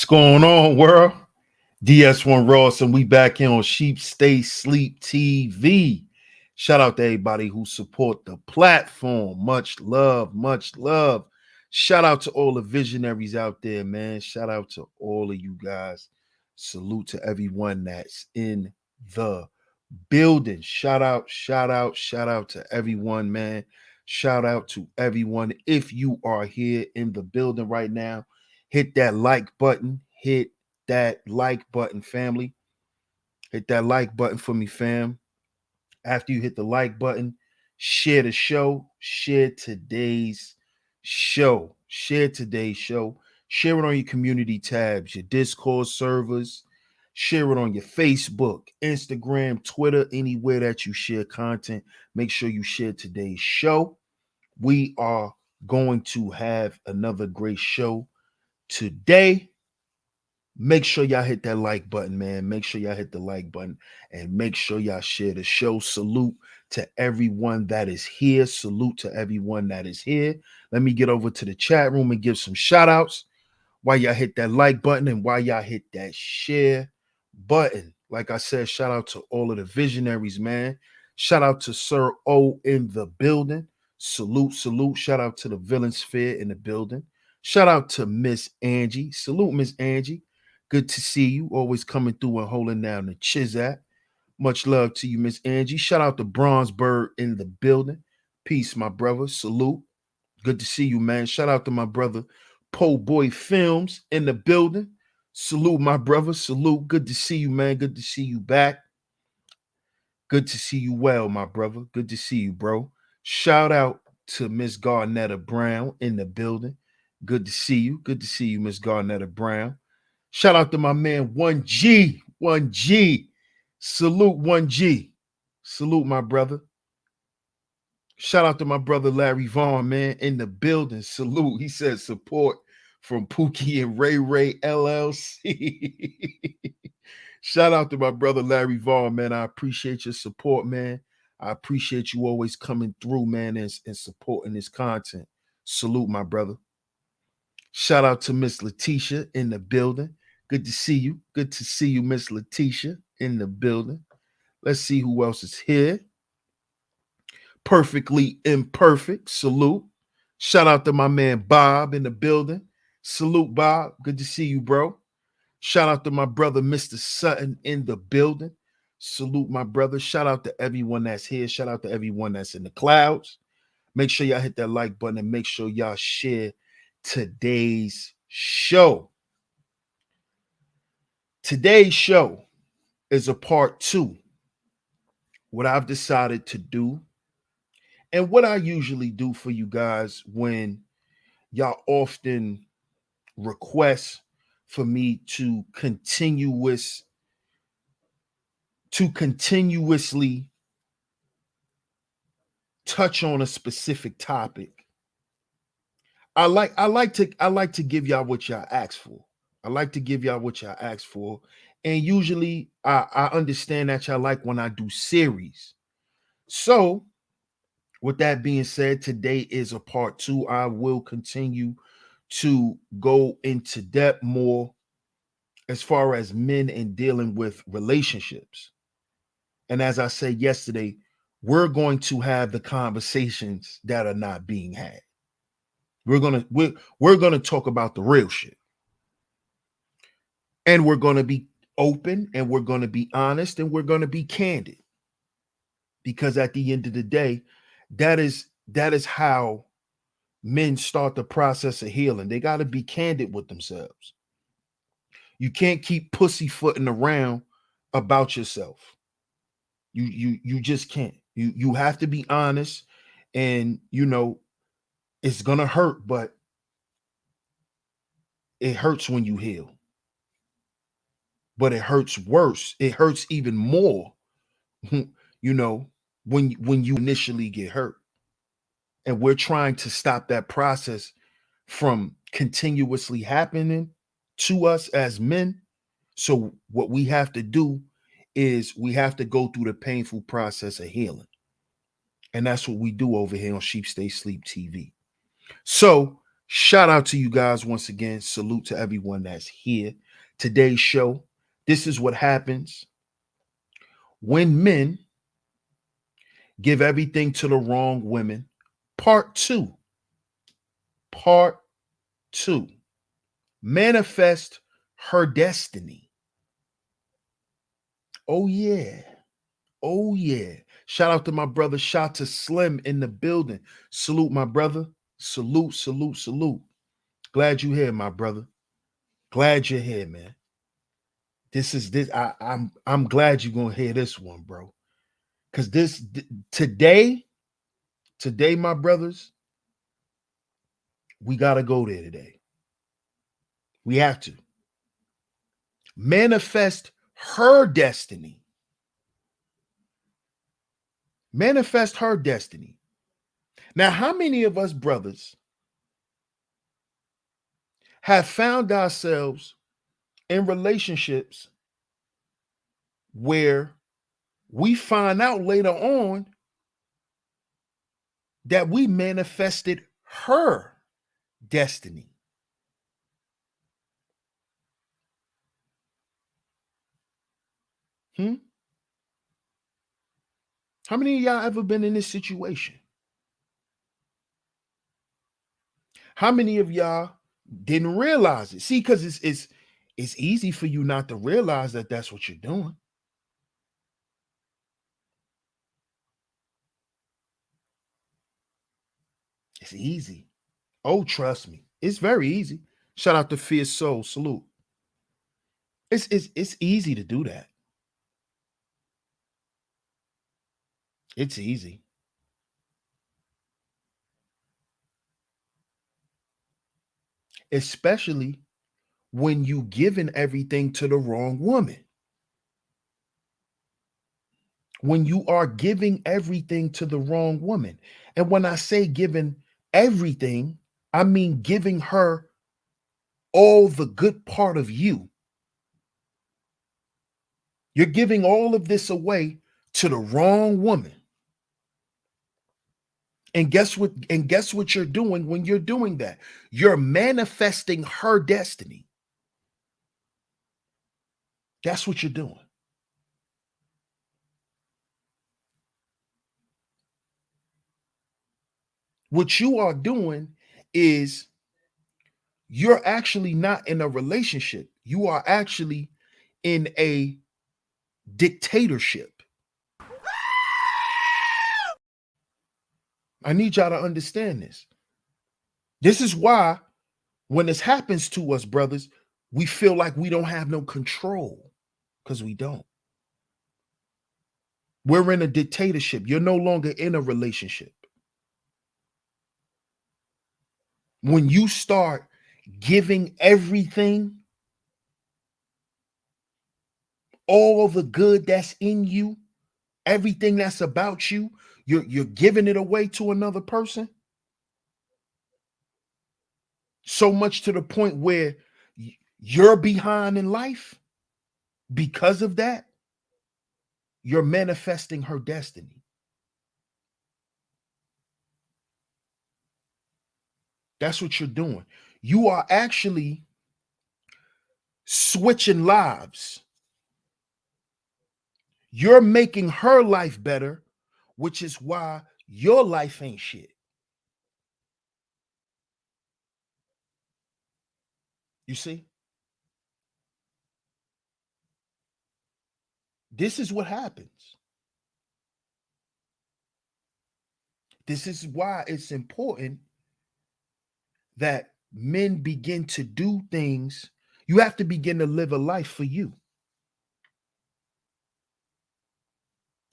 What's going on, world? DS1 Ross, and we back here on Sheep Stay Sleep TV. Shout out to everybody who support the platform. Much love, much love. Shout out to all the visionaries out there, man. Shout out to all of you guys. Salute to everyone that's in the building. Shout out to everyone, man. Shout out to everyone. If you are here in the building right now, hit that like button. Hit that like button, family. Hit that like button for me, fam. After you hit the like button, share the show. Share today's show. Share today's show. Share it on your community tabs, your Discord servers. Share it on your Facebook, Instagram, Twitter, anywhere that you share content. Make sure you share today's show. We are going to have another great show today. Make sure y'all hit that like button, man. Make sure y'all hit the like button and make sure y'all share the show. Salute to everyone that is here. Salute to everyone that is here. Let me get over to the chat room and give some shout outs while y'all hit that like button and while y'all hit that share button. Like I said, shout out to all of the visionaries, man. Shout out to Sir O in the building. Salute. Shout out to the Villain Sphere in the building. Shout out to Miss Angie. Salute, Miss Angie. Good to see you. Always coming through and holding down the Chizat. Much love to you, Miss Angie. Shout out to Bronzeberg in the building. Peace, my brother. Salute. Good to see you, man. Shout out to my brother, Po Boy Films in the building. Salute, my brother. Salute. Good to see you, man. Good to see you back. Good to see you well, my brother. Good to see you, bro. Shout out to Miss Garnetta Brown in the building. Good to see you. Good to see you, Miss Garnetta Brown. Shout out to my man 1G. 1G. Salute 1G. Salute, my brother. Shout out to my brother Larry Vaughn, man, in the building. Salute. He said support from Pookie and Ray Ray LLC. Shout out to my brother Larry Vaughn, man. I appreciate your support, man. I appreciate you always coming through, man, and supporting this content. Salute, my brother. Shout out to Miss Letitia in the building. Good to see you. Good to see you, Miss Letitia, in the building. Let's see who else is here. Perfectly Imperfect. Salute. Shout out to my man Bob in the building. Salute, Bob. Good to see you, bro. Shout out to my brother, Mr. Sutton, in the building. Salute, my brother. Shout out to everyone that's here. Shout out to everyone that's in the clouds. Make sure y'all hit that like button and make sure y'all share today's show. Today's show is a part 2. What I've decided to do and what I usually do for you guys when y'all often request for me to continuously touch on a specific topic. I like to give y'all what y'all ask for. I like to give y'all what y'all ask for. And usually I understand that y'all like when I do series. So with that being said, today is a part 2. I will continue to go into depth more as far as men and dealing with relationships. And as I said yesterday, we're going to have the conversations that are not being had. We're gonna talk about the real shit. And we're gonna be open and we're gonna be honest and we're gonna be candid. Because at the end of the day, that is how men start the process of healing. They got to be candid with themselves. You can't keep pussyfooting around about yourself. You just can't. You have to be honest, and It's gonna hurt, but it hurts when you heal. But it hurts worse. It hurts even more, you know, when you initially get hurt. And we're trying to stop that process from continuously happening to us as men. So what we have to do is we have to go through the painful process of healing. And that's what we do over here on Sheep Stay Sleep TV. So shout out to you guys once again. Salute to everyone that's here. Today's show, this is what happens when men give everything to the wrong women. Part two. Part two. Manifest her destiny. Oh, yeah. Oh, yeah. Shout out to my brother, shout to Slim in the building. Salute, my brother. Salute, salute, salute. Glad you're here, my brother. Glad you're here, man. This is this. I'm glad you're gonna hear this one, bro. Cause today, my brothers, we gotta go there today. We have to manifest her destiny. Manifest her destiny. Now, how many of us brothers have found ourselves in relationships where we find out later on that we manifested her destiny? Hmm? How many of y'all ever been in this situation? How many of y'all didn't realize it? See, because it's easy for you not to realize that that's what you're doing. It's easy. Oh, trust me, it's very easy. Shout out to Fierce Soul. Salute. It's easy to do that. It's easy. Especially when you giving everything to the wrong woman. When you are giving everything to the wrong woman. And when I say giving everything, I mean giving her all the good part of you. You're giving all of this away to the wrong woman. And guess what? And guess what you're doing when you're doing that? You're manifesting her destiny. That's what you're doing. What you are doing is you're actually not in a relationship. You are actually in a dictatorship. I need y'all to understand this. This is why when this happens to us, brothers, we feel like we don't have no control because we don't. We're in a dictatorship. You're no longer in a relationship. When you start giving everything, all the good that's in you, everything that's about you, you're giving it away to another person. So much to the point where you're behind in life because of that. You're manifesting her destiny. That's what you're doing. You are actually switching lives. You're making her life better, which is why your life ain't shit. You see? This is what happens. This is why it's important that men begin to do things. You have to begin to live a life for you.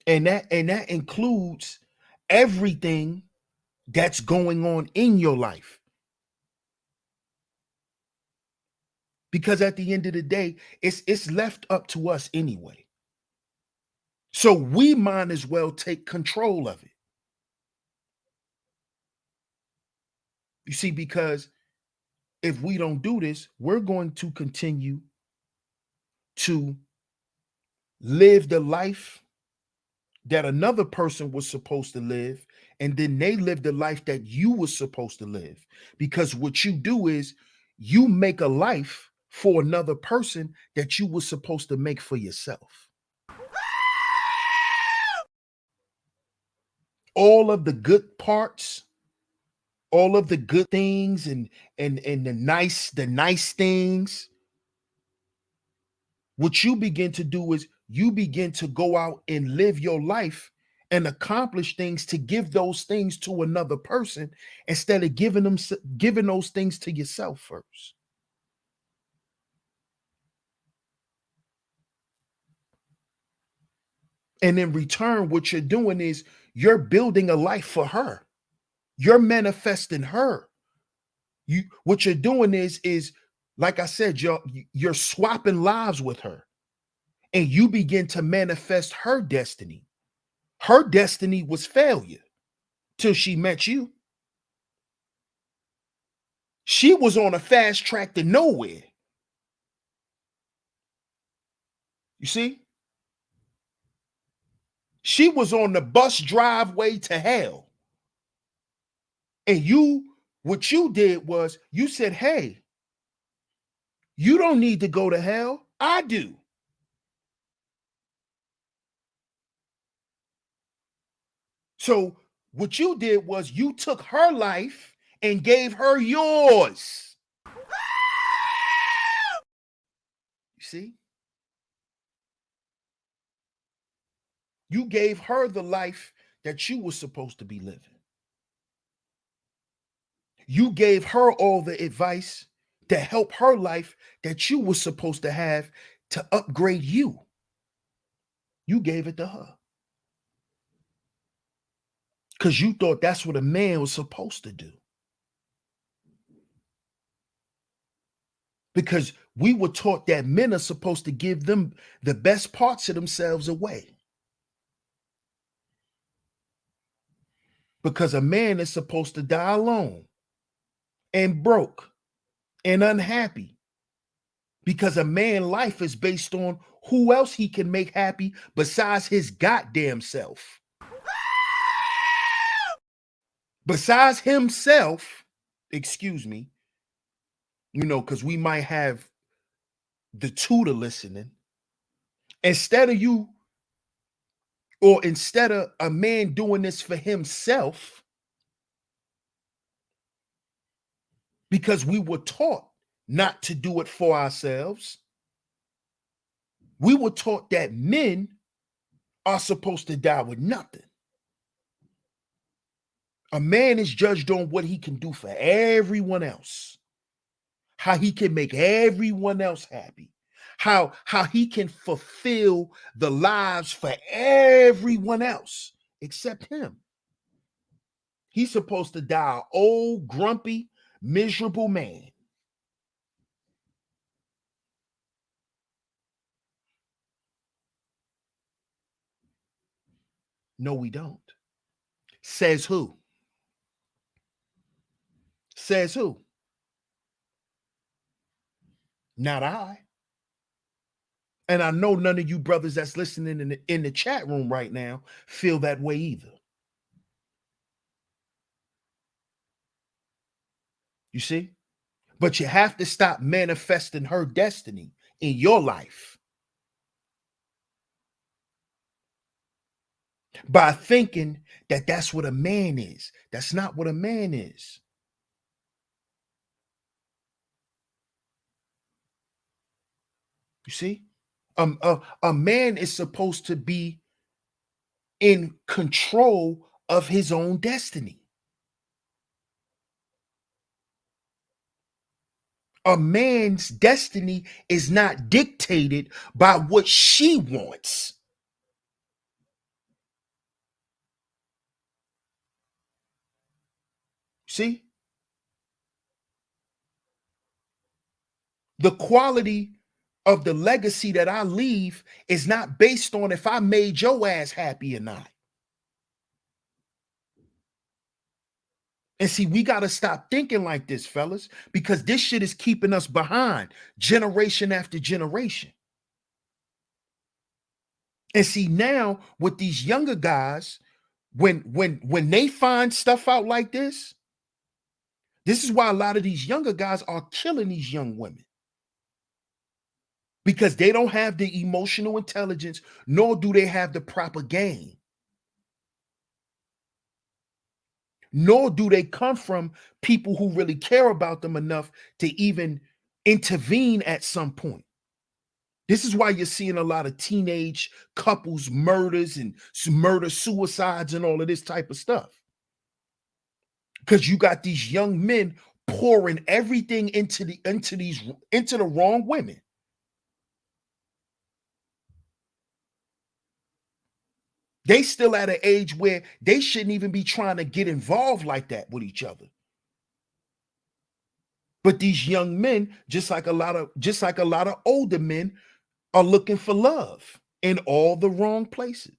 And that includes everything that's going on in your life. Because at the end of the day, it's left up to us anyway. So we might as well take control of it. You see, because if we don't do this, we're going to continue to live the life that another person was supposed to live, and then they live the life that you were supposed to live. Because what you do is you make a life for another person that you were supposed to make for yourself. All of the good parts, all of the good things, and the nice things, what you begin to do is you begin to go out and live your life and accomplish things to give those things to another person instead of giving those things to yourself first. And in return, what you're doing is you're building a life for her. You're manifesting her. What you're doing is like I said, you're swapping lives with her, and you begin to manifest her destiny. Her destiny was failure till she met you. She was on a fast track to nowhere. You see? She was on the bus driveway to hell. And what you did was you said, hey, you don't need to go to hell. I do. So what you did was you took her life and gave her yours. You see? You gave her the life that you were supposed to be living. You gave her all the advice to help her life that you were supposed to have to upgrade you. You gave it to her because you thought that's what a man was supposed to do. Because we were taught that men are supposed to give them the best parts of themselves away. Because a man is supposed to die alone and broke and unhappy. Because a man's life is based on who else he can make happy besides his goddamn self. Besides himself, excuse me, because we might have the tutor listening. Instead of a man doing this for himself, because we were taught not to do it for ourselves, we were taught that men are supposed to die with nothing. A man is judged on what he can do for everyone else, how he can make everyone else happy, how he can fulfill the lives for everyone else except him. He's supposed to die an old, grumpy, miserable man. No, we don't. Says who? Says who? Not I. And I know none of you brothers that's listening in the chat room right now feel that way either. You see? But you have to stop manifesting her destiny in your life by thinking that that's what a man is. That's not what a man is. You see? A man is supposed to be in control of his own destiny. A man's destiny is not dictated by what she wants. See, the quality of the legacy that I leave is not based on if I made your ass happy or not. And see, we got to stop thinking like this, fellas, because this shit is keeping us behind generation after generation. And see, now with these younger guys, when they find stuff out like this is why a lot of these younger guys are killing these young women, because they don't have the emotional intelligence, nor do they have the proper game, nor do they come from people who really care about them enough to even intervene at some point. This is why you're seeing a lot of teenage couples murders and suicides and all of this type of stuff. Because you got these young men pouring everything into the wrong women. They still at an age where they shouldn't even be trying to get involved like that with each other. But these young men, just like a lot of older men, are looking for love in all the wrong places.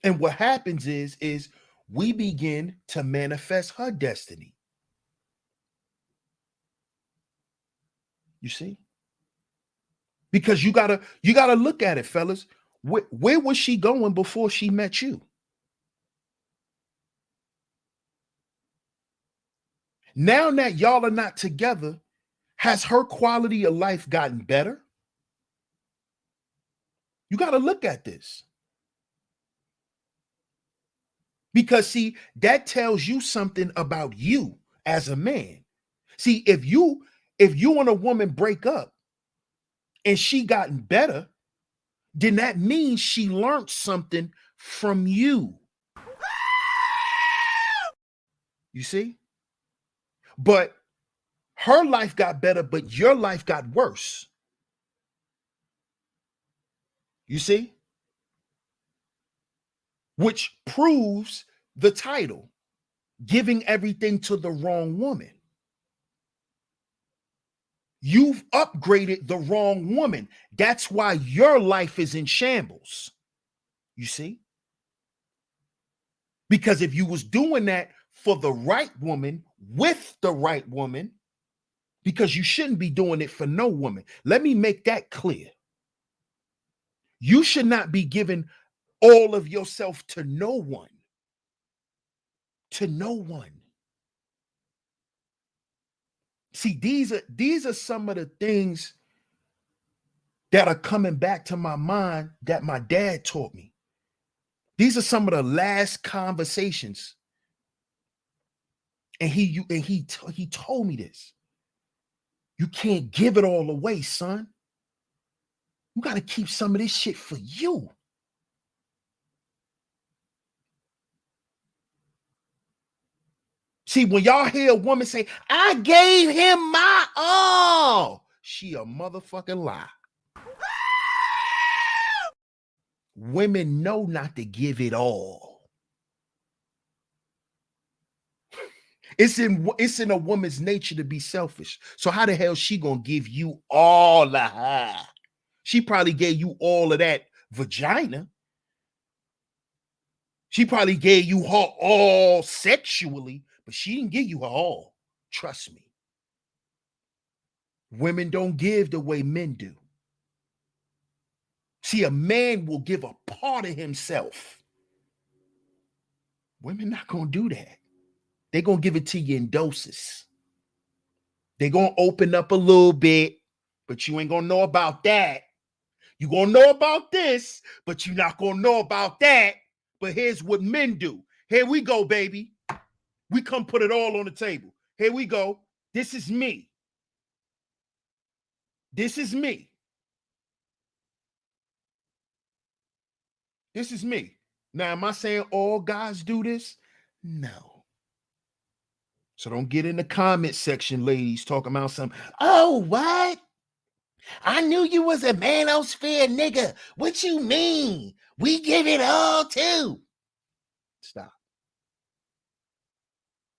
And what happens is we begin to manifest her destiny. You see? Because you gotta look at it, fellas. Where was she going before she met you? Now that y'all are not together, has her quality of life gotten better? You got to look at this. Because see, that tells you something about you as a man. See, if you and a woman break up and she gotten better, then that means she learned something from you. You see? But her life got better, but your life got worse. You see? Which proves the title, giving everything to the wrong woman. You've upgraded the wrong woman. That's why your life is in shambles. You see? Because if you was doing that for the right woman, with the right woman, because you shouldn't be doing it for no woman. Let me make that clear. You should not be giving all of yourself to no one. To no one. See, these are some of the things that are coming back to my mind that my dad taught me. These are some of the last conversations. And he told me this. You can't give it all away, son. You got to keep some of this shit for you. See, when y'all hear a woman say, I gave him my all, she a motherfucking lie. Women know not to give it all. It's in a woman's nature to be selfish. So how the hell she gonna give you all of her? She probably gave you all of that vagina. She probably gave you her all sexually, but she didn't give you her all. Trust me. Women don't give the way men do. See, a man will give a part of himself. Women not gonna do that. They're gonna give it to you in doses. They're gonna open up a little bit, but you ain't gonna know about that. You're gonna know about this, but you're not gonna know about that. But here's what men do. Here we go, baby. We come put it all on the table. Here we go. This is me. This is me. This is me. Now, am I saying all guys do this? No. So don't get in the comment section, ladies, talking about something. Oh, what? I knew you was a manosphere nigga. What you mean? We give it all to. Stop.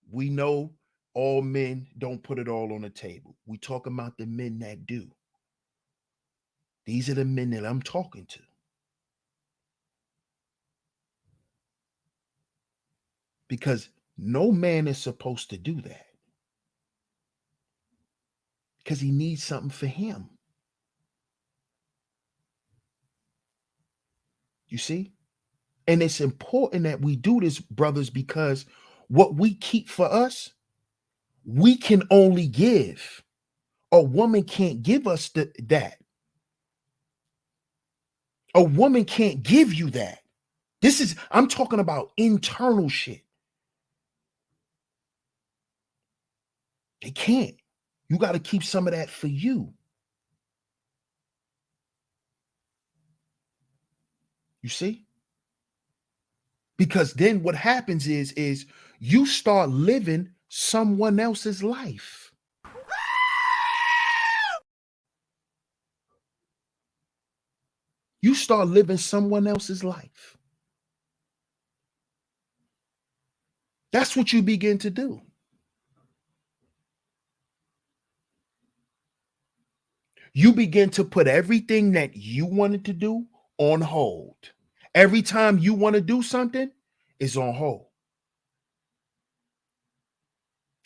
We know all men don't put it all on the table. We talk about the men that do. These are the men that I'm talking to. Because no man is supposed to do that. Because he needs something for him. You see? And it's important that we do this, brothers, because what we keep for us, we can only give. A woman can't give us that. A woman can't give you that. I'm talking about internal shit. They can't. You got to keep some of that for you. You see? Because then what happens is you start living someone else's life. You start living someone else's life. That's what you begin to do. You begin to put everything that you wanted to do on hold. Every time you want to do something, it's on hold.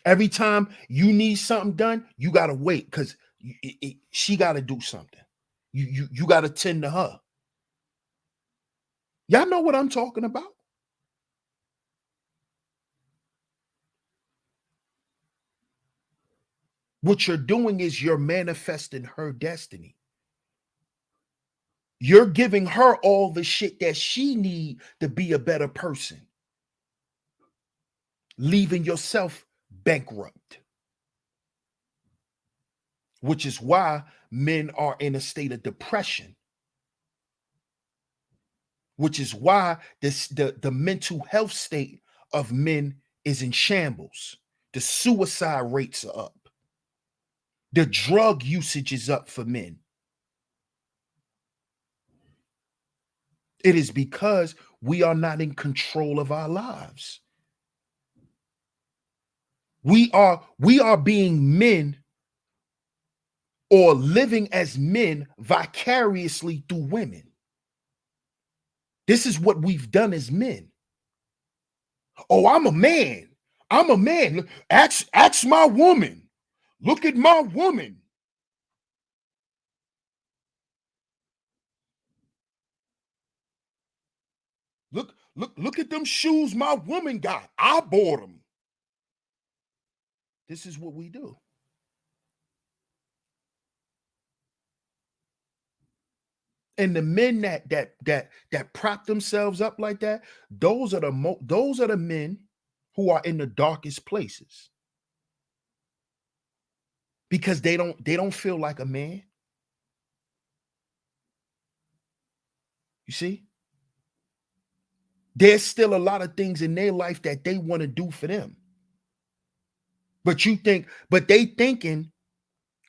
Every time you need something done, you got to wait because she got to do something. You got to tend to her. Y'all know what I'm talking about? What you're doing is you're manifesting her destiny. You're giving her all the shit that she need to be a better person, leaving yourself bankrupt, which is why men are in a state of depression, which is why the mental health state of men is in shambles. The suicide rates are up. The drug usage is up for men. It is because we are not in control of our lives. We are being men or living as men vicariously through women. This is what we've done as men. Oh, I'm a man. I'm a man. Ask my woman. Look at my woman. Look at them shoes my woman got. I bought them. This is what we do. And the men that prop themselves up like that, those are the men who are in the darkest places because they don't feel like a man. You see? There's still a lot of things in their life that they want to do for them. But they thinking,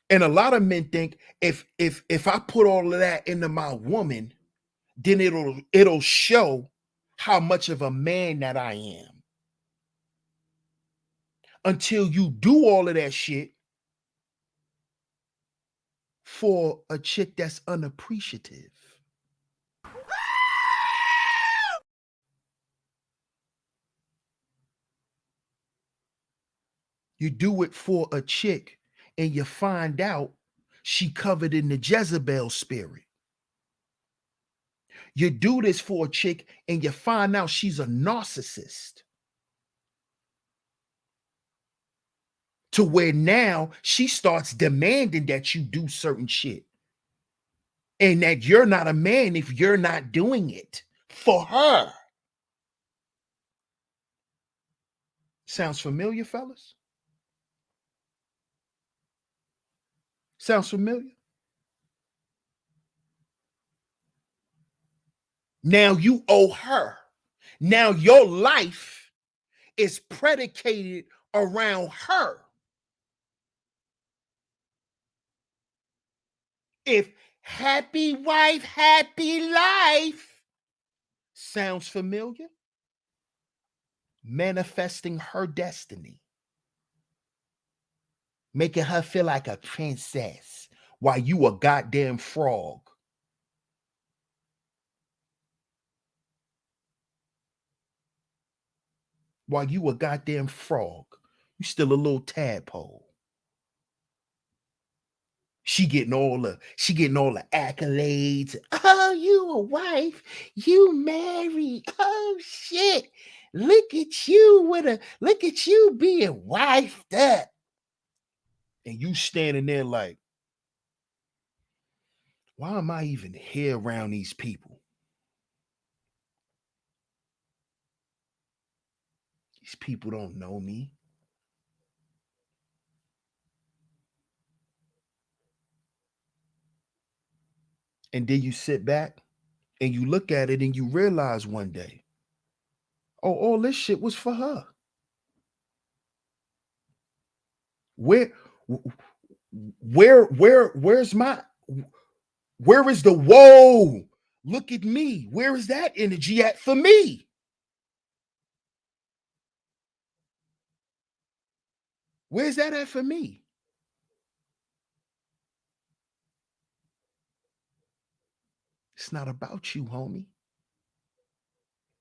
and a lot of men think if I put all of that into my woman, then it'll show how much of a man that I am. Until you do all of that shit for a chick that's unappreciative. You do it for a chick and you find out she covered in the Jezebel spirit. You do this for a chick and you find out she's a narcissist. To where now she starts demanding that you do certain shit. And that you're not a man if you're not doing it for her. Sounds familiar, fellas? Sounds familiar? Now you owe her. Now your life is predicated around her. If happy wife, happy life, Sounds familiar? Manifesting her destiny, making her feel like a princess while you a goddamn frog. While you a goddamn frog. You still a little tadpole. She getting all the accolades. Oh, you a wife, you married. Oh shit. Look at you being wifed up. And you standing there like, why am I even here around these people? These people don't know me. And then you sit back and you look at it and you realize one day, oh, all this shit was for her. Where where's my where is the whoa? Look at me. Where is that energy at for me? Where's that at for me? It's not about you, homie.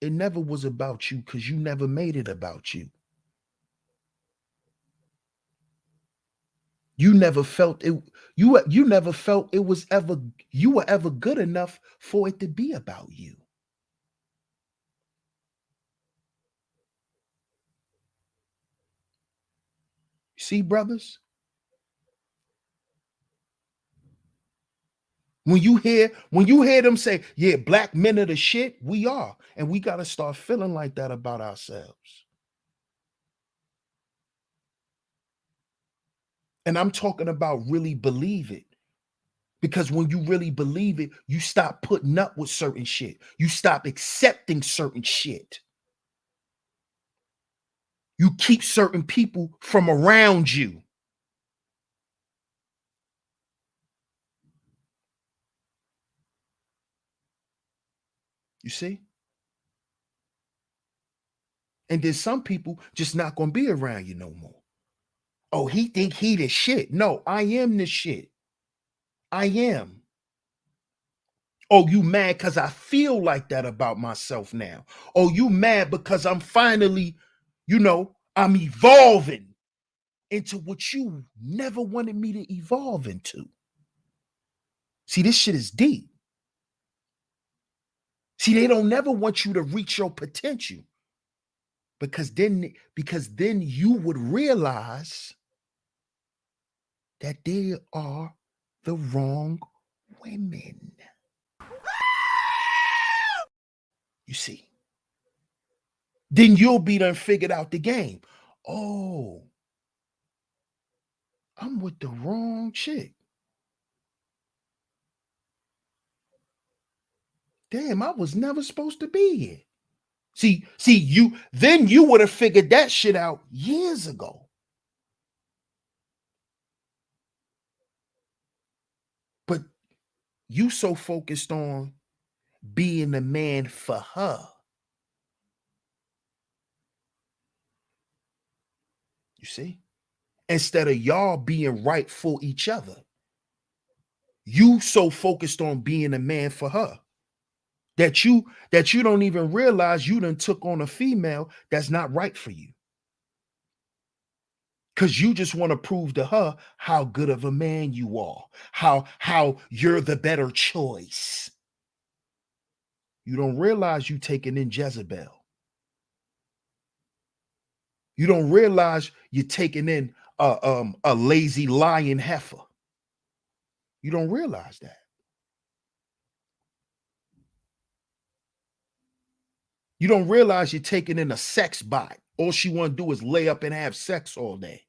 It never was about you because you never made it about you. You never felt it. You never felt it was ever you were ever good enough for it to be about you. See, brothers, when you hear them say, "Yeah, black men are the shit," we are, and we got to start feeling like that about ourselves. And I'm talking about really believe it. Because when you really believe it, you stop putting up with certain shit. You stop accepting certain shit. You keep certain people from around you. You see? And then some people just not gonna be around you no more. Oh, he think he the shit. No, I am the shit. I am. Oh, you mad because I feel like that about myself now. Oh, you mad because I'm finally, I'm evolving into what you never wanted me to evolve into. See, this shit is deep. See, they don't never want you to reach your potential because then you would realize that they are the wrong women. You see, then you'll be done figured out the game. Oh, I'm with the wrong chick. Damn, I was never supposed to be here. See, you would have figured that shit out years ago. But you so focused on being the man for her. You see? Instead of y'all being right for each other. You so focused on being a man for her that you don't even realize you done took on a female that's not right for you. Cause you just want to prove to her how good of a man you are, how you're the better choice. You don't realize you taking in Jezebel. You don't realize you're taking in a lazy lion heifer. You don't realize that. You don't realize you're taking in a sex bot. All she want to do is lay up and have sex all day.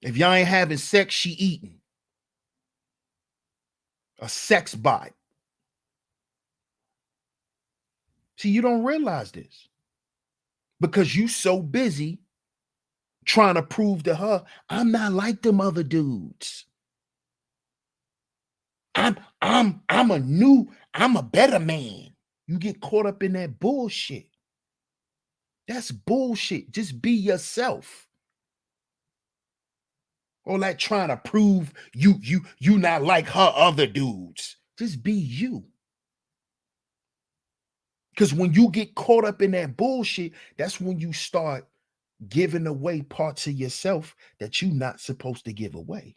If y'all ain't having sex, she eating. A sex bot. See, you don't realize this because you so busy trying to prove to her, I'm not like them other dudes. I'm I'm a better man. You get caught up in that bullshit. That's bullshit. Just be yourself. All that trying to prove you not like her other dudes. Just be you. Because when you get caught up in that bullshit, that's when you start giving away parts of yourself that you're not supposed to give away.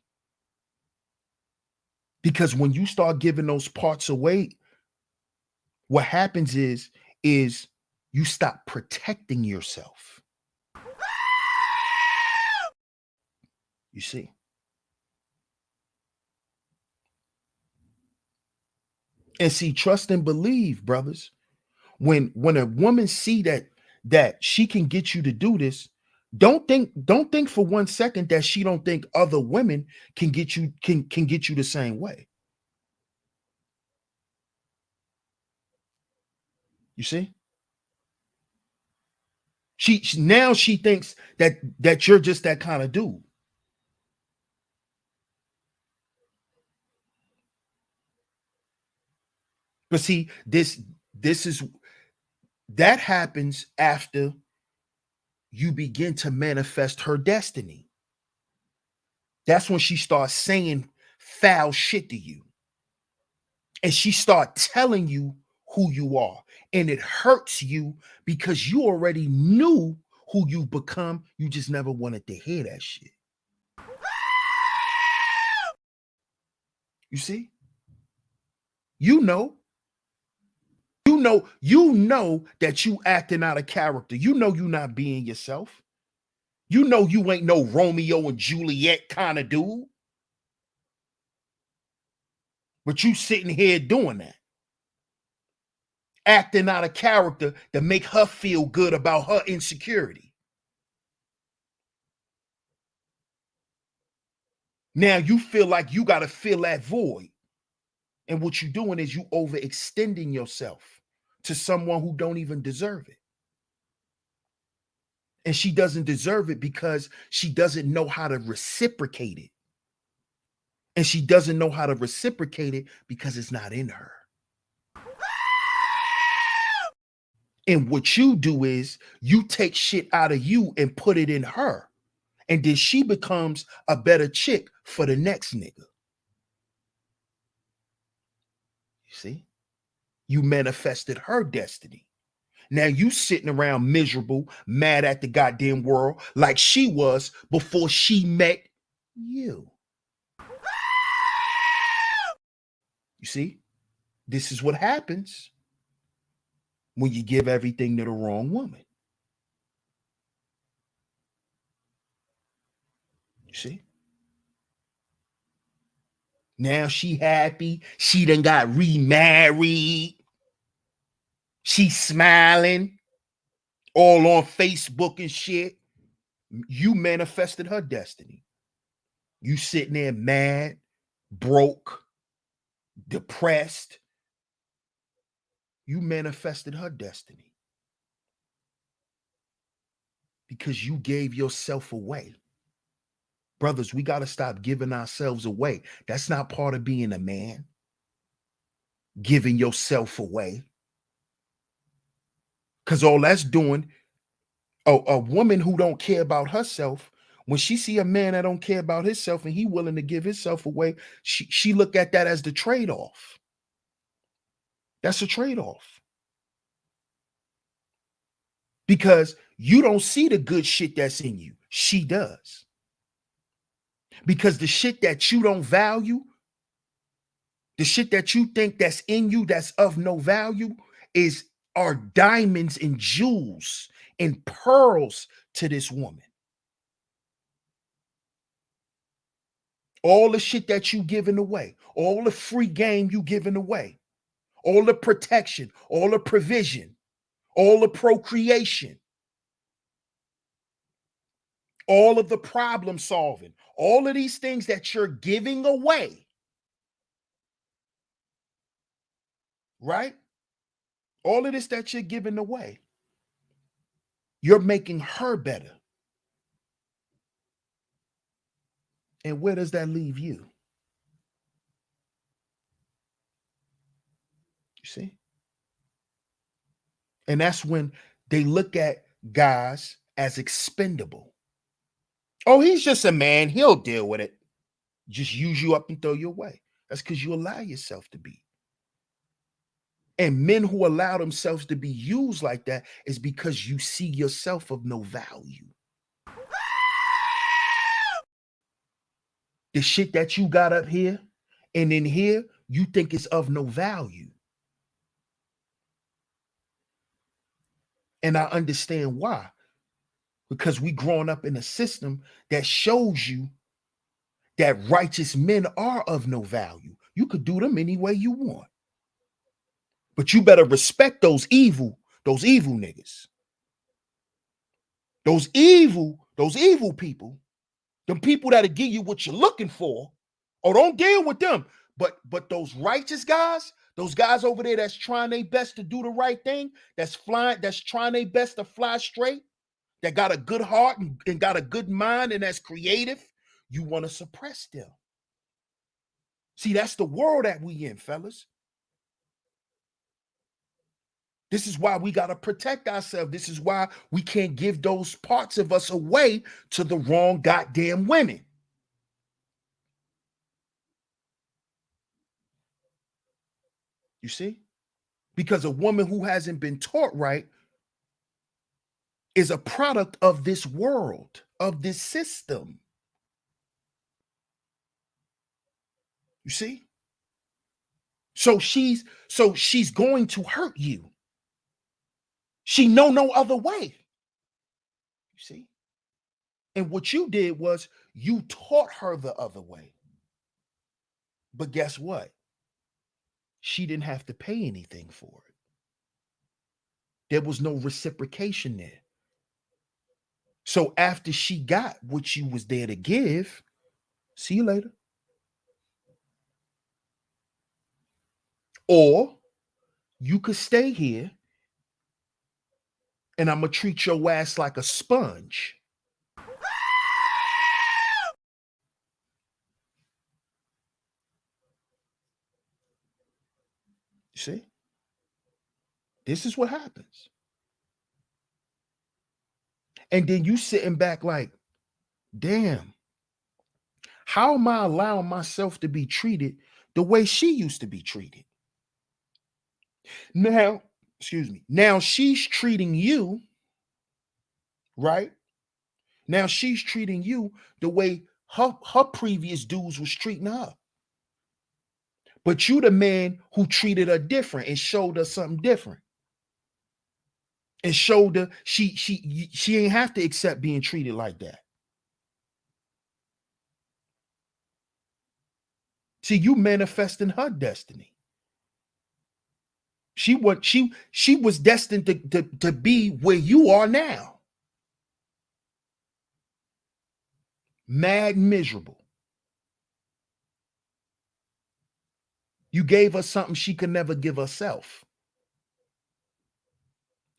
Because when you start giving those parts away, what happens is you stop protecting yourself. You see? And see, trust and believe, brothers. When a woman see that she can get you to do this, don't think for 1 second that she don't think other women can get you can get you the same way. You see? Now she thinks that you're just that kind of dude. But see, this is that happens after you begin to manifest her destiny. That's when she starts saying foul shit to you. And she start telling you who you are. And it hurts you because you already knew who you become. You just never wanted to hear that shit. You see? You know, you know that you acting out of character. You know you not being yourself. You know you ain't no Romeo and Juliet kind of dude. But you sitting here doing that. Acting out of character to make her feel good about her insecurity. Now you feel like you got to fill that void. And what you're doing is you overextending yourself to someone who don't even deserve it. And she doesn't deserve it because she doesn't know how to reciprocate it. And she doesn't know how to reciprocate it because it's not in her. And what you do is you take shit out of you and put it in her. And then she becomes a better chick for the next nigga. You see? You manifested her destiny. Now you sitting around miserable, mad at the goddamn world like she was before she met you. You see? This is what happens when you give everything to the wrong woman. You see? Now she happy. She done got remarried. She smiling all on Facebook and shit. You manifested her destiny. You sitting there mad, broke, depressed. You manifested her destiny because you gave yourself away. Brothers, we got to stop giving ourselves away. That's not part of being a man. Giving yourself away. Because all that's doing, a woman who don't care about herself, when she see a man that don't care about himself and he willing to give himself away, she look at that as the trade-off. That's a trade-off. Because you don't see the good shit that's in you. She does. Because the shit that you don't value, the shit that you think that's in you that's of no value are diamonds and jewels and pearls to this woman. All the shit that you giving away, all the free game you giving away, all the protection, all the provision, all the procreation, all of the problem solving, all of these things that you're giving away, right? All of this that you're giving away, you're making her better. And where does that leave you? And that's when they look at guys as expendable. Oh, he's just a man. He'll deal with it. Just use you up and throw you away. That's because you allow yourself to be. And men who allow themselves to be used like that is because you see yourself of no value. The shit that you got up here and in here, you think it's of no value. And I understand why. Because we growing up in a system that shows you that righteous men are of no value. You could do them any way you want. But you better respect those evil niggas. Those evil people, them people that'll give you what you're looking for. Oh, don't deal with them. But those righteous guys, those guys over there that's trying their best to do the right thing, that's trying their best to fly straight, that got a good heart and got a good mind and that's creative, you want to suppress them. See, that's the world that we in, fellas. This is why we got to protect ourselves. This is why we can't give those parts of us away to the wrong goddamn women. You see? Because a woman who hasn't been taught right is a product of this world, of this system. You see? So she's going to hurt you. She know no other way. You see? And what you did was you taught her the other way. But guess what? She didn't have to pay anything for it. There was no reciprocation there. So after she got what you was there to give, see you later. Or you could stay here and I'm going to treat your ass like a sponge. You see? This is what happens. And then you sitting back like, damn, how am I allowing myself to be treated the way she used to be treated? Now, excuse me, now she's treating you, right? Now she's treating you the way her previous dudes was treating her. But you the man who treated her different and showed her something different. And showed her she ain't have to accept being treated like that. See, you manifesting her destiny. She was destined to be where you are now. Mad miserable. You gave her something she could never give herself.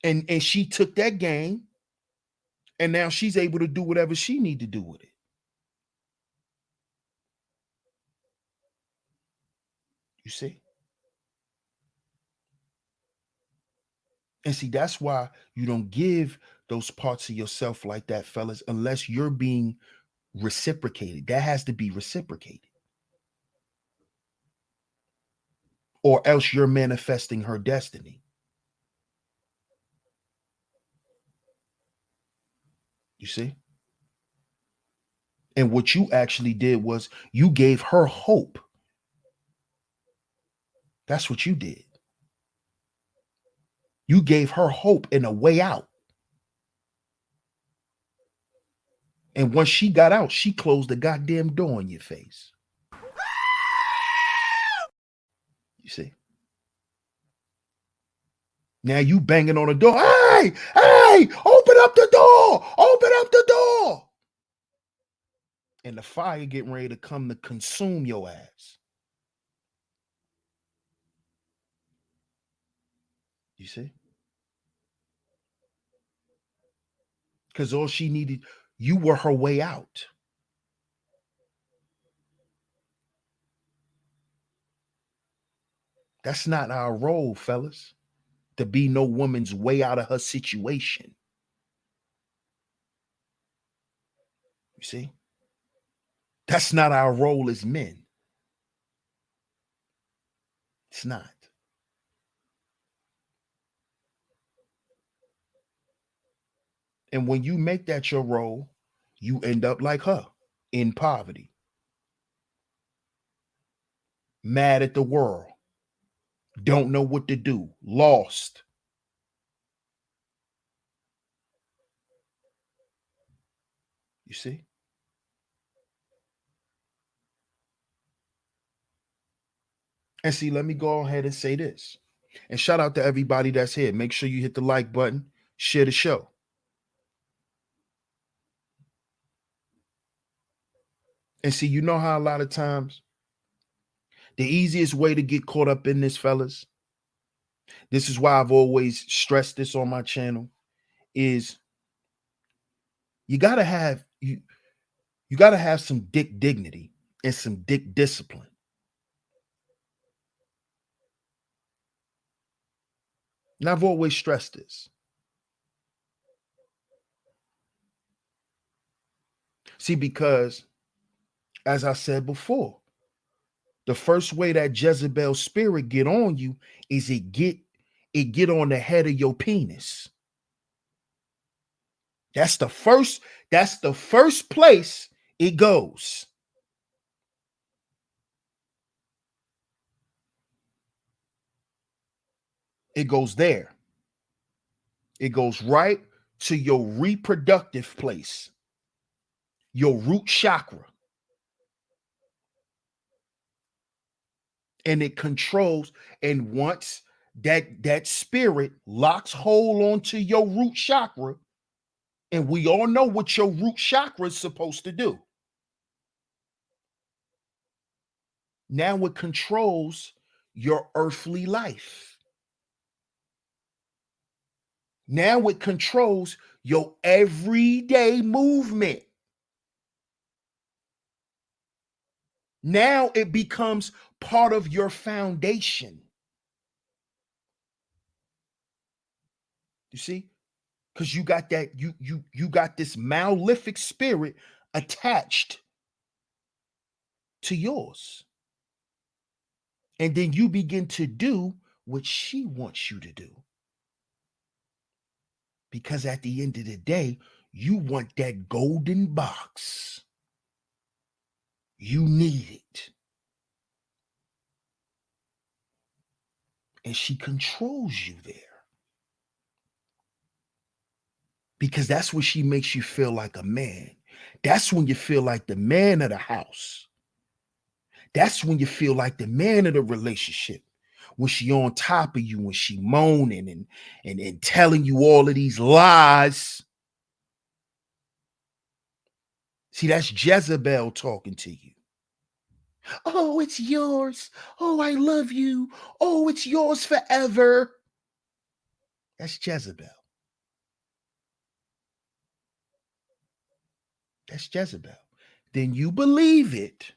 And she took that game, and now she's able to do whatever she need to do with it. You see? And see, that's why you don't give those parts of yourself like that, fellas, unless you're being reciprocated. That has to be reciprocated. Or else you're manifesting her destiny. You see? And what you actually did was you gave her hope. That's what you did. You gave her hope and a way out. And once she got out, she closed the goddamn door in your face. You see? Now you banging on the door. Hey, open up the door. Open up the door. And the fire getting ready to come to consume your ass. You see? Because all she needed, you were her way out. That's not our role, fellas. to be no woman's way out of her situation. You see? That's not our role as men. It's not. And when you make that your role, you end up like her, in poverty, mad at the world, don't know what to do, lost. You see? And see, let me go ahead and say this. And shout out to everybody that's here. Make sure you hit the like button, share the show. And see, you know how a lot of times the easiest way to get caught up in this, fellas, this is why I've always stressed this on my channel, is you gotta have you gotta have some dick dignity and some dick discipline. And I've always stressed this. See, because as I said before, the first way that Jezebel spirit get on you is it get on the head of your penis. That's the first place it goes. It goes there. It goes right to your reproductive place, your root chakra. And it controls, and once that spirit locks hold onto your root chakra, and we all know what your root chakra is supposed to do. Now it controls your earthly life. Now it controls your everyday movement. Now it becomes part of your foundation. You see? Because you got that, you got this malefic spirit attached to yours. And then you begin to do what she wants you to do. Because at the end of the day, you want that golden box. You need it. And she controls you there. Because that's when she makes you feel like a man. That's when you feel like the man of the house. That's when you feel like the man of the relationship. When she on top of you, when she moaning and telling you all of these lies. See, that's Jezebel talking to you. Oh, it's yours. Oh, I love you. Oh, it's yours forever. That's Jezebel. That's Jezebel. Then you believe it.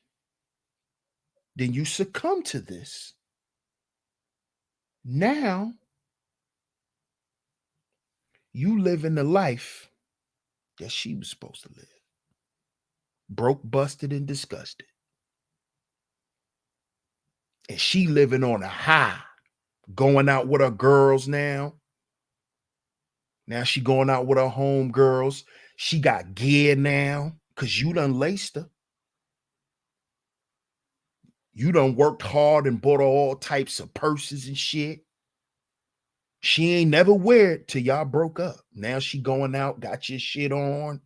Then you succumb to this. Now you live in the life that she was supposed to live. Broke, busted, and disgusted. And she living on a high, going out with her girls now. Now she going out with her home girls. She got gear now because you done laced her. You done worked hard and bought her all types of purses and shit. She ain't never wear it till y'all broke up. Now she going out, got your shit on,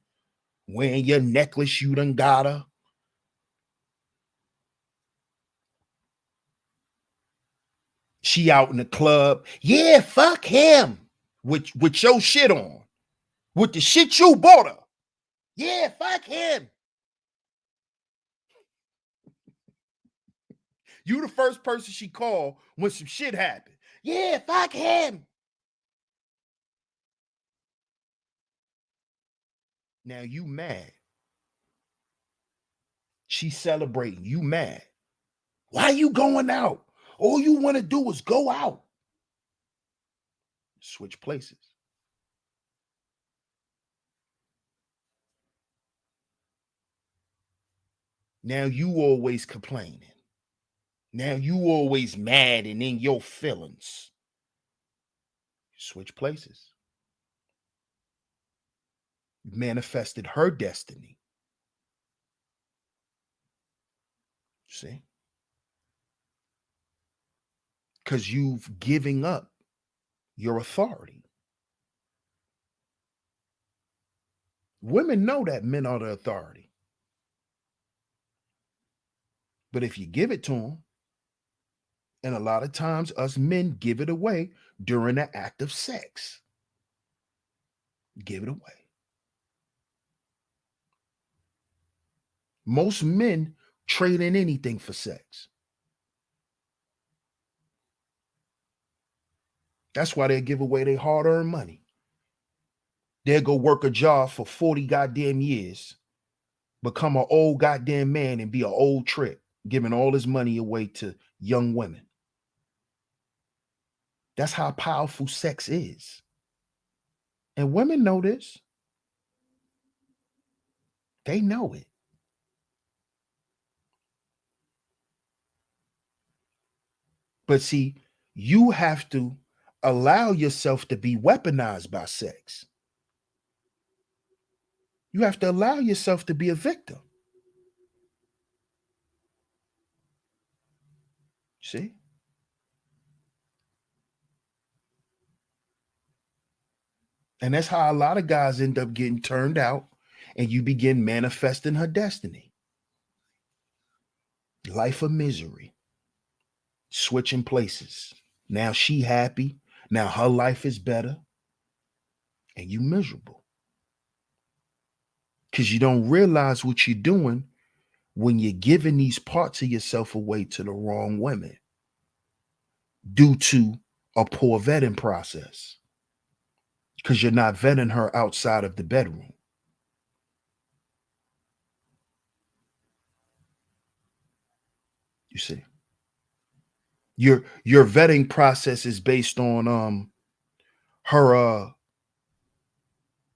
wearing your necklace you done got her. She out in the club. Yeah, fuck him. With your shit on. With the shit you bought her. Yeah, fuck him. You the first person she called when some shit happened. Yeah, fuck him. Now you mad. She's celebrating. You mad. Why you going out? All you want to do is go out. Switch places. Now you always complaining. Now you always mad and in your feelings. Switch places. Manifested her destiny. See? Because you've given up your authority. Women know that men are the authority. But if you give it to them, and a lot of times us men give it away during the act of sex. Give it away. Most men trade in anything for sex. That's why they give away their hard-earned money. They'll go work a job for 40 goddamn years, become an old goddamn man and be an old trick, giving all his money away to young women. That's how powerful sex is. And women know this. They know it. But see, you have to allow yourself to be weaponized by sex. You have to allow yourself to be a victim. See? And that's how a lot of guys end up getting turned out, and you begin manifesting her destiny. Life of misery. Switching places. Now she happy. Now her life is better. And you miserable. Because you don't realize what you're doing when you're giving these parts of yourself away to the wrong women due to a poor vetting process. Because you're not vetting her outside of the bedroom. You see? Your vetting process is based on her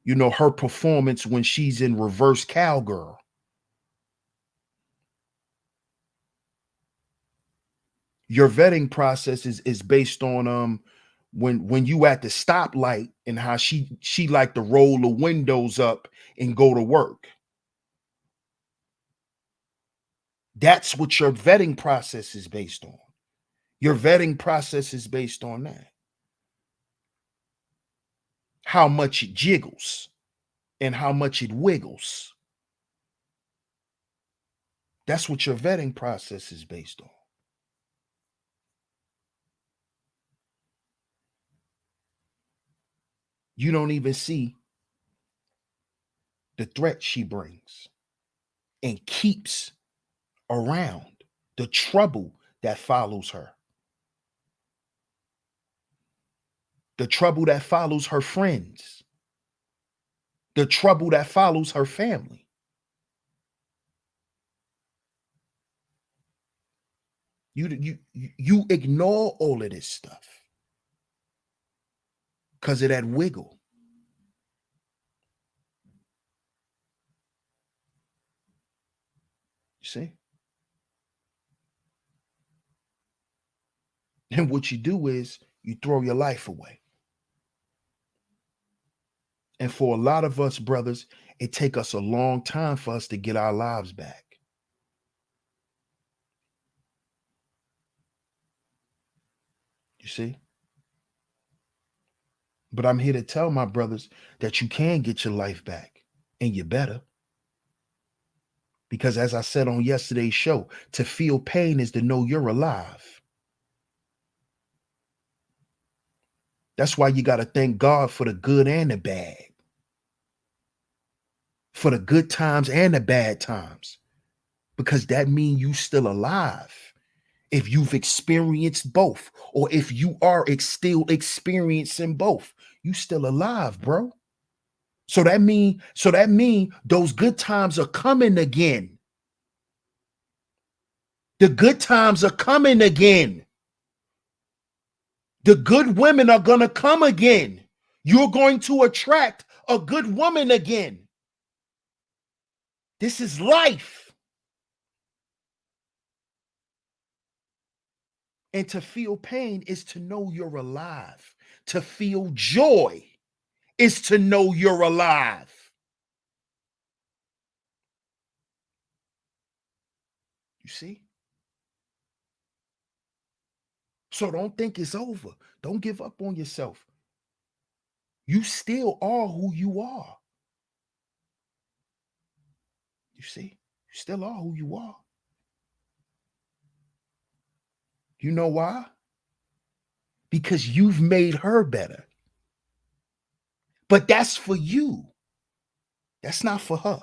her performance when she's in reverse cowgirl. Your vetting process is based on when you at the stoplight and how she like to roll the windows up and go to work. That's what your vetting process is based on. Your vetting process is based on that. How much it jiggles and how much it wiggles. That's what your vetting process is based on. You don't even see the threat she brings and keeps around, the trouble that follows her, the trouble that follows her friends, the trouble that follows her family. You ignore all of this stuff because of that wiggle. You see? And what you do is you throw your life away. And for a lot of us brothers, it take us a long time for us to get our lives back. You see? But I'm here to tell my brothers that you can get your life back, and you better. Because as I said on yesterday's show, to feel pain is to know you're alive. That's why you got to thank God for the good and the bad, for the good times and the bad times, because that means you still alive. If you've experienced both, or if you are still experiencing both, you still alive, bro. So that mean those good times are coming again. The good times are coming again. The good women are going to come again. You're going to attract a good woman again. This is life. And to feel pain is to know you're alive. To feel joy is to know you're alive. You see? So don't think it's over. Don't give up on yourself. You still are who you are. You see? You still are who you are. You know why? Because you've made her better. But that's for you. That's not for her.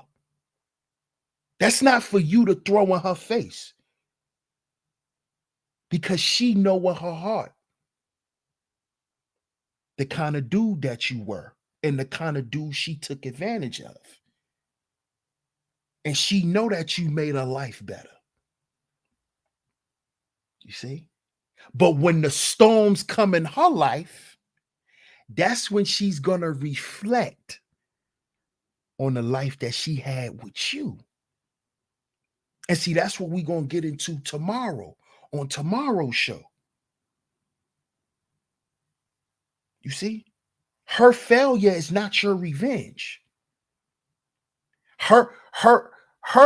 That's not for you to throw in her face. Because she know in her heart the kind of dude that you were and the kind of dude she took advantage of. And she know that you made her life better. You see? But when the storms come in her life, that's when she's going to reflect on the life that she had with you. And see, that's what we're going to get into tomorrow on tomorrow's show. You see? Her failure is not your revenge. Her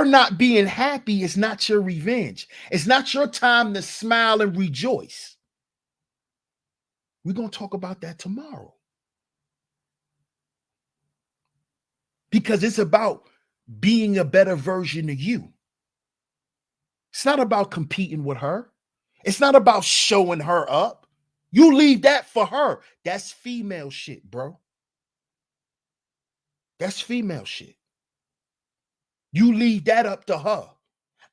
not being happy is not your revenge. It's not your time to smile and rejoice. We're going to talk about that tomorrow. Because it's about being a better version of you. It's not about competing with her. It's not about showing her up. You leave that for her. That's female shit, bro. That's female shit. You leave that up to her.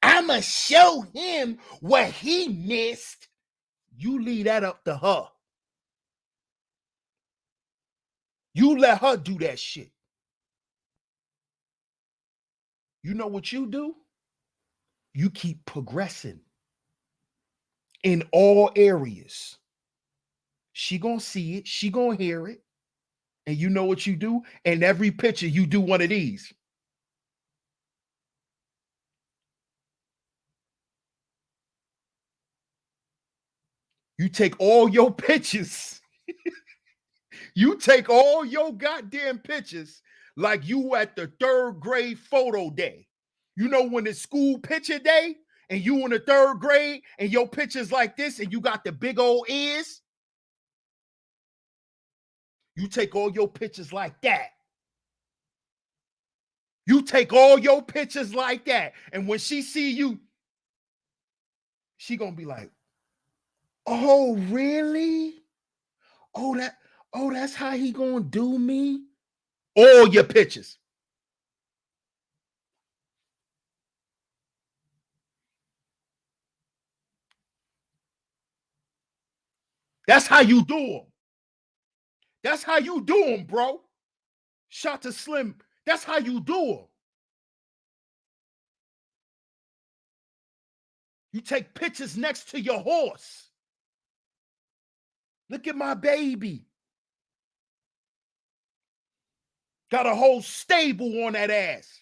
I'ma show him what he missed. You leave that up to her. You let her do that shit. You know what you do? You keep progressing in all areas. She gonna see it. She gonna hear it. And you know what you do? In every picture, you do one of these. You take all your pictures. You take all your goddamn pictures like you at the third grade photo day. You know when it's school picture day and you in the third grade and your picture's like this and you got the big old ears? You take all your pictures like that. You take all your pictures like that. And when she see you, she gonna be like, oh, really? Oh, that's how he gonna do me? All your pictures. That's how you do them. That's how you do them, bro. Shot to Slim. That's how you do them. You take pictures next to your horse. Look at my baby. Got a whole stable on that ass.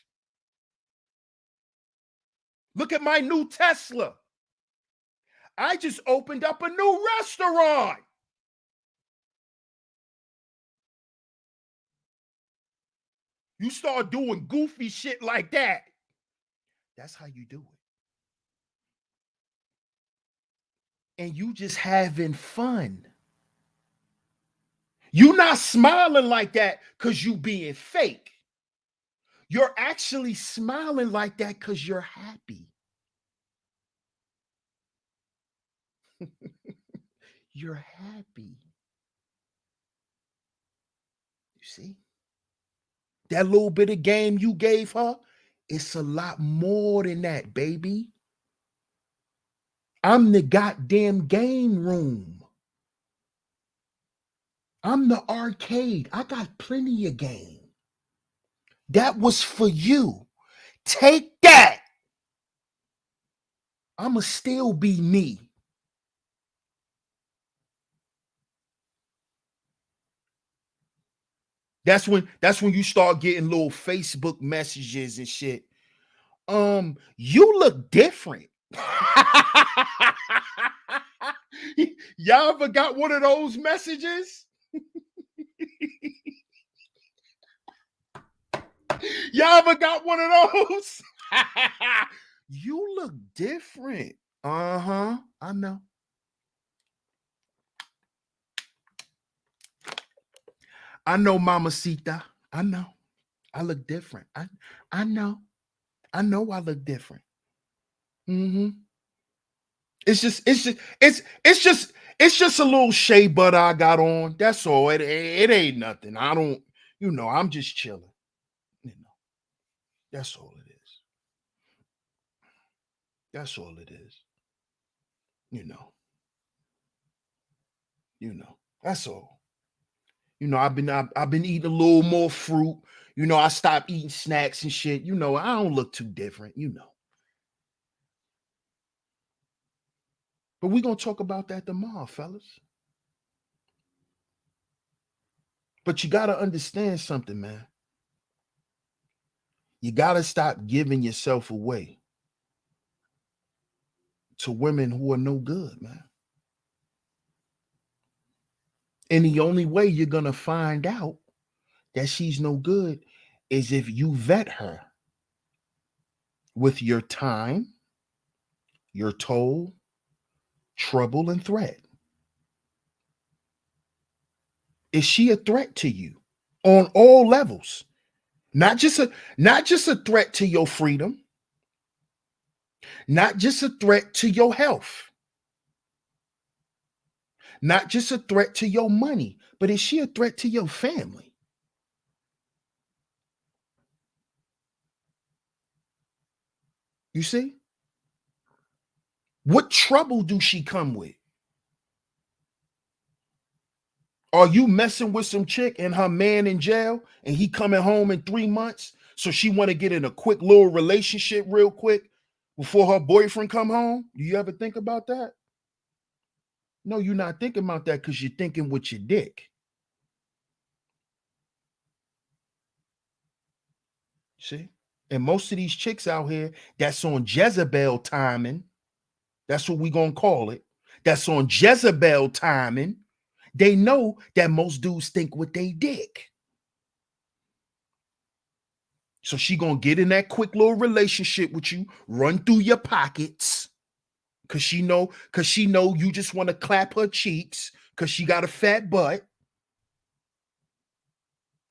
Look at my new Tesla. I just opened up a new restaurant. You start doing goofy shit like that. That's how you do it. And you just having fun. You not smiling like that because you being fake. You're actually smiling like that because you're happy. You're happy. You see? That little bit of game you gave her, it's a lot more than that, baby. I'm the goddamn game room. I'm the arcade. I got plenty of game. That was for you. Take that. I'ma still be me. That's when you start getting little Facebook messages and shit. You look different. Y'all ever got one of those messages? Y'all ever got one of those? You look different. Uh-huh. I know. I know, Mamacita. I know. I look different. I know. I know I look different. Mm-hmm. It's just a little shea butter I got on. That's all. It ain't nothing. I don't, I'm just chilling. You know, that's all it is. That's all it is. You know, that's all. I've been eating a little more fruit. I stopped eating snacks and shit. I don't look too different. But we're gonna talk about that tomorrow, fellas. But you gotta understand something, man. You gotta stop giving yourself away to women who are no good, man. And the only way you're gonna find out that she's no good is if you vet her with your time, your toll, trouble, and threat. Is she a threat to you on all levels? Not just a threat to your freedom, not just a threat to your health, not just a threat to your money, but is she a threat to your family? You see? What trouble do she come with? Are you messing with some chick and her man in jail and he coming home in 3 months? So she want to get in a quick little relationship real quick before her boyfriend come home? Do you ever think about that? No, you're not thinking about that because you're thinking with your dick. See? And most of these chicks out here that's on Jezebel timing, that's what we gonna call it. That's on Jezebel timing. They know that most dudes think with they dick. So she gonna get in that quick little relationship with you, run through your pockets, cause she know you just want to clap her cheeks, cause she got a fat butt.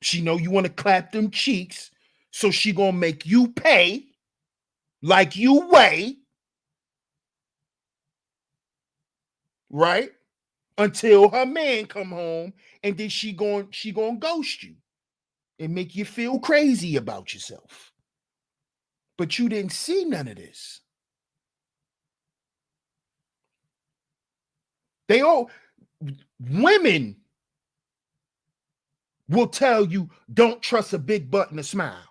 She know you want to clap them cheeks, so she gonna make you pay like you weigh, right? Until her man come home, and then she gonna ghost you and make you feel crazy about yourself. But you didn't see none of this. They all women will tell you don't trust a big butt and a smile.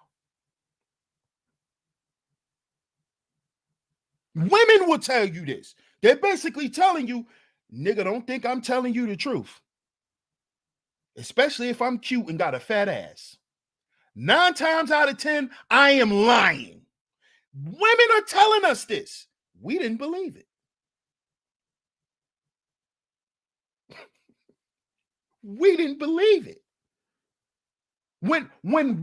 Women will tell you this. They're basically telling you, nigga, don't think I'm telling you the truth. Especially if I'm cute and got a fat ass. 9 times out of 10, I am lying. Women are telling us this. We didn't believe it. We didn't believe it. When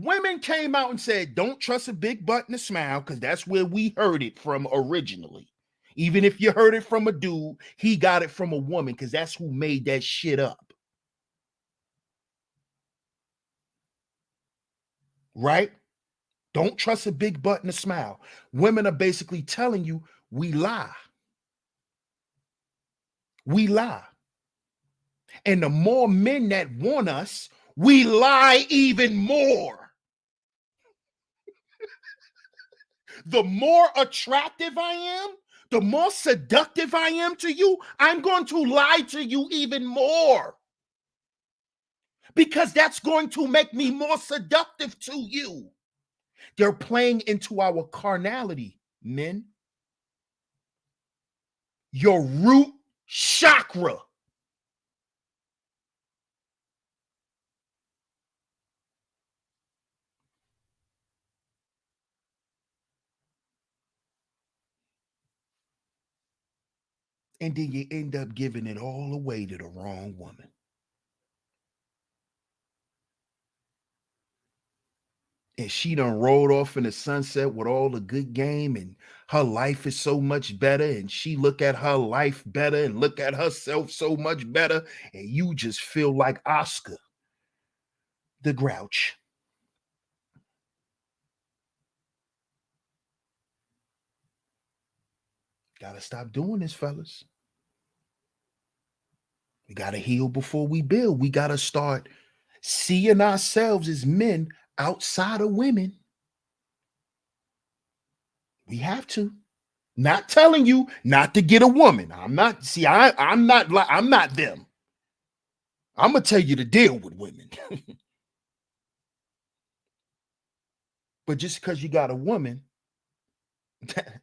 women came out and said, don't trust a big butt and a smile, because that's where we heard it from originally. Even if you heard it from a dude, he got it from a woman, because that's who made that shit up. Right? Don't trust a big butt and a smile. Women are basically telling you we lie. We lie. And the more men that want us, we lie even more. The more attractive I am, the more seductive I am to you, I'm going to lie to you even more. Because that's going to make me more seductive to you. They're playing into our carnality, men. Your root chakra. And then you end up giving it all away to the wrong woman. And she done rolled off in the sunset with all the good game, and her life is so much better, and she look at her life better and look at herself so much better, and you just feel like Oscar the Grouch. Gotta stop doing this, fellas. We gotta heal before we build. We gotta start seeing ourselves as men outside of women. We have to. Not telling you not to get a woman. I'm not. See, I'm not. I'm not them. I'm gonna tell you to deal with women. But just because you got a woman, that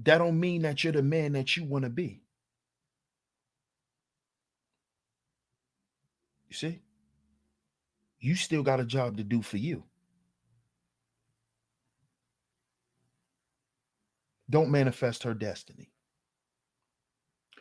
don't mean that you're the man that you want to be. You see, you still got a job to do for you. Don't manifest her destiny.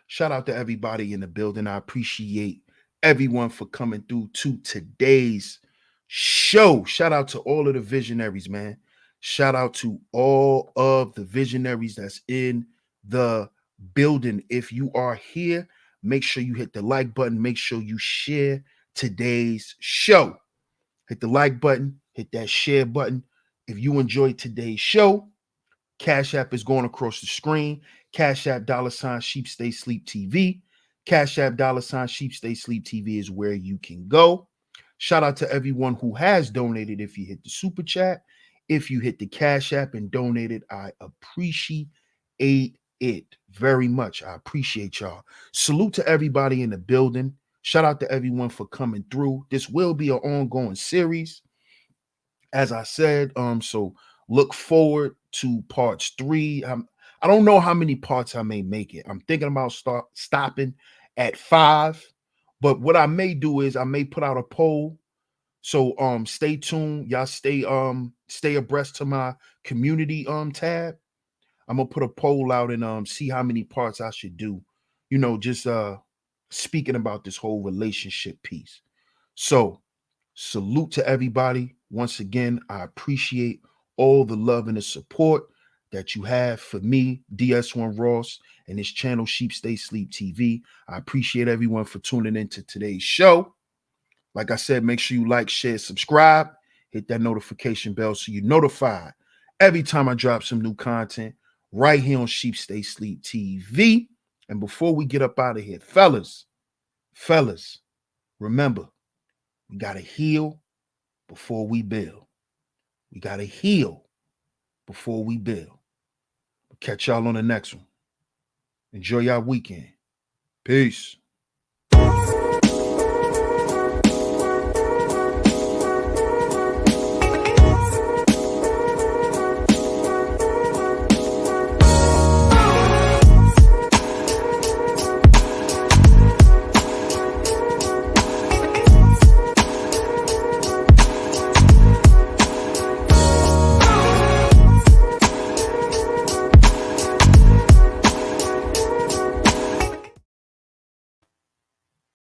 Shout out to everybody in the building. I appreciate everyone for coming through to today's show. Shout out to all of the visionaries, man. Shout out to all of the visionaries that's in the building. If you are here, make sure you hit the like button. Make sure you share today's show. Hit the like button, hit that share button. If you enjoyed today's show, Cash App is going across the screen. Cash App $ Sheep Stay Sleep TV. Cash App $ Sheep Stay Sleep TV is where you can go. Shout out to everyone who has donated. If you hit the super chat, if you hit the Cash App and donated, I appreciate it very much. I appreciate y'all. Salute to everybody in the building. Shout out to everyone for coming through. This will be an ongoing series, as I said. So look forward to parts 3. I don't know how many parts I may make it. I'm thinking about stopping at 5. But what I may do is I may put out a poll. So stay tuned. Y'all stay abreast to my community tab. I'm gonna put a poll out and see how many parts I should do. Just speaking about this whole relationship piece. So salute to everybody. Once again, I appreciate all the love and the support that you have for me, DS1 Ross, and this channel, Sheep Stay Sleep TV. I appreciate everyone for tuning into today's show. Like I said, make sure you like, share, subscribe, hit that notification bell so you're notified every time I drop some new content right here on Sheep Stay Sleep TV. And before we get up out of here, fellas, remember, we got to heal before we build. We got to heal before we build. Catch y'all on the next one. Enjoy y'all weekend. Peace.